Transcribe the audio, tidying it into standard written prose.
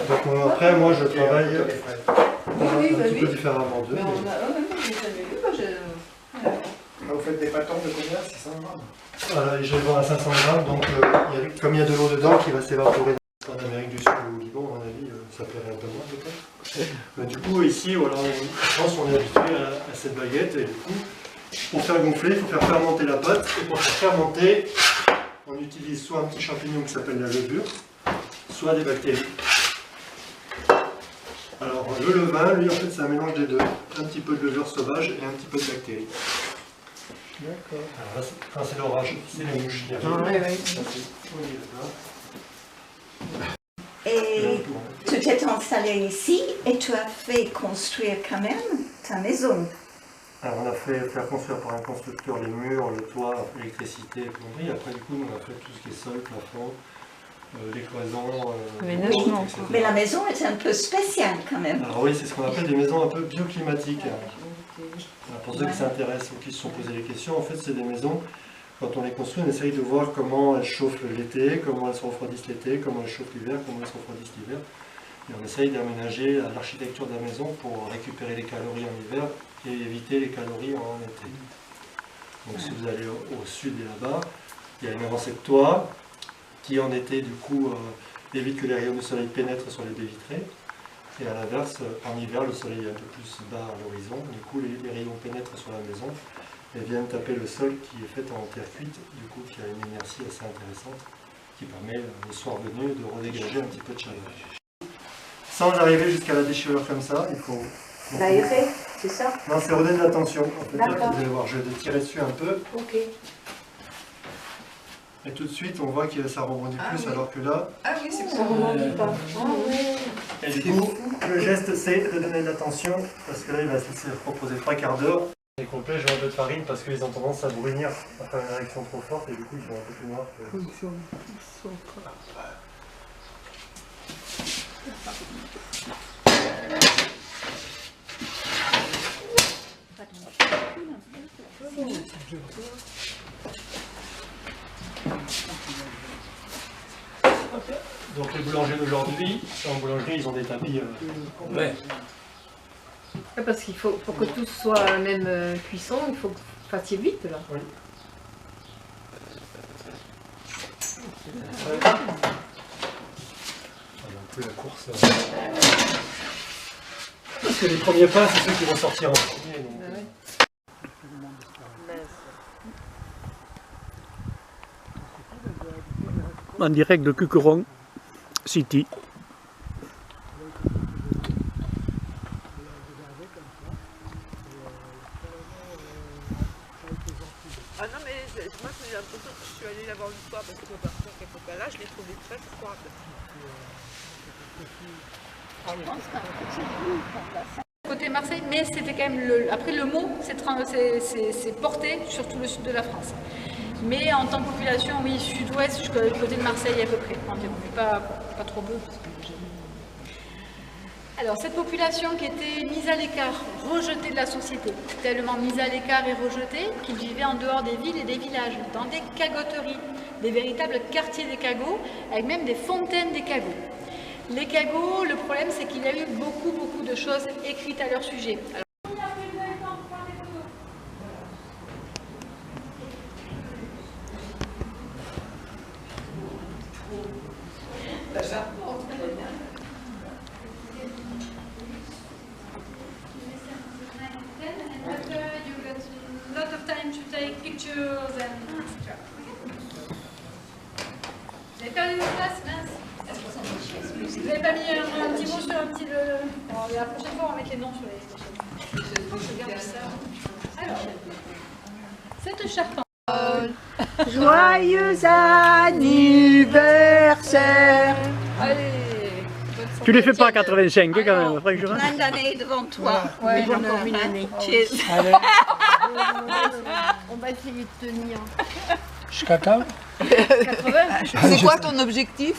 Donc après, moi je travaille un petit peu différemment d'eux. Vous faites des pâtons de combien? 600 grammes? Voilà, et je les vends à 500 grammes, donc comme il y a de l'eau dedans qui va s'évaporer en Amérique du Sud ou au Liban, à mon avis, ça plairait un peu moins peut-être. Mais du coup, ici, voilà, en France, on est habitué à cette baguette, et du coup, pour faire gonfler, il faut faire fermenter la pâte, et pour faire fermenter, on utilise soit un petit champignon qui s'appelle la levure, soit des bactéries. Alors, le levain, lui, en fait, c'est un mélange des deux. Un petit peu de levure sauvage et un petit peu de bactéries. D'accord. Alors là, quand c'est l'orage, c'est les mouches qui arrivent. Et tu t'es installé ici et tu as fait construire quand même ta maison. Alors on a fait faire construire par un constructeur les murs, le toit, l'électricité, plomberie. Après du coup, on a fait tout ce qui est sol, plafond, les cloisons, aménagement. etc. Mais la maison est un peu spéciale quand même. Alors oui, c'est ce qu'on appelle des maisons un peu bioclimatiques. Alors, pour ceux qui s'intéressent ou qui se sont posés les questions, en fait c'est des maisons, quand on les construit, on essaye de voir comment elles chauffent l'été, comment elles se refroidissent l'été, comment elles chauffent l'hiver, comment elles se refroidissent l'hiver. Et on essaye d'aménager l'architecture de la maison pour récupérer les calories en hiver et éviter les calories en été. Donc si vous allez au sud et là-bas, il y a une avancée de toit qui en été du coup évite que les rayons du soleil pénètrent sur les baies vitrées. Et à l'inverse, en hiver, le soleil est un peu plus bas à l'horizon, du coup les rayons pénètrent sur la maison et viennent taper le sol qui est fait en terre cuite, du coup qui a une inertie assez intéressante qui permet le soir venu de redégager un petit peu de chaleur. Sans arriver jusqu'à la déchirure comme ça, il faut... L'aérer, c'est ça? Non, c'est redonner de la tension. En fait, là, D'accord. vous allez voir, je vais tirer dessus un peu. Ok. Et tout de suite, on voit que ça rebondit plus, alors que là... Ah oui, c'est Ça ne rebondit pas. Et du coup, le geste, c'est de donner de la tension, parce que là, il va se laisser reposer 3 quarts d'heure. Et complet, je mets un peu de farine, parce qu'ils ont tendance à brunir, à faire une réaction trop forte, et du coup, ils sont un peu plus noirs. Donc les boulangers d'aujourd'hui, en boulangerie, ils ont des tapis... Ouais, parce qu'il faut, pour que tout soit à la même cuisson, il faut que vous fassiez vite là. Oui. Un peu la course. Parce que les premiers pas, c'est ceux qui vont sortir en premier. Donc... En direct de Cucuron City. Ah non, mais moi j'ai l'impression que je suis allée la voir une fois parce que parfois, quelque part là, je l'ai trouvée très froide. Côté Marseille, mais c'était quand même après le mot c'est porté sur tout le sud de la France. Mais en tant que population, oui, sud-ouest jusqu'à côté de Marseille à peu près, environ, mais pas trop peu. Alors cette population qui était mise à l'écart, rejetée de la société, tellement mise à l'écart et rejetée qu'ils vivaient en dehors des villes et des villages, dans des cagoteries, des véritables quartiers des cagots, avec même des fontaines des cagots. Les cagots, le problème c'est qu'il y a eu beaucoup de choses écrites à leur sujet. Vous avez perdu votre place, mince. Vous n'avez pas mis un petit mot sur un petit... Bon, la prochaine fois, on va mettre les noms sur les chaînes. Je garde ça. Alors, cette charpente. Joyeux anniversaire! Allez. Tu les fais pas à 85 quand même, franchement. Plein d'années devant toi. Ouais, Bonheur, encore une hein. année. Cheers. On va essayer de tenir. Jusqu'à quand? 80. C'est quoi ton objectif?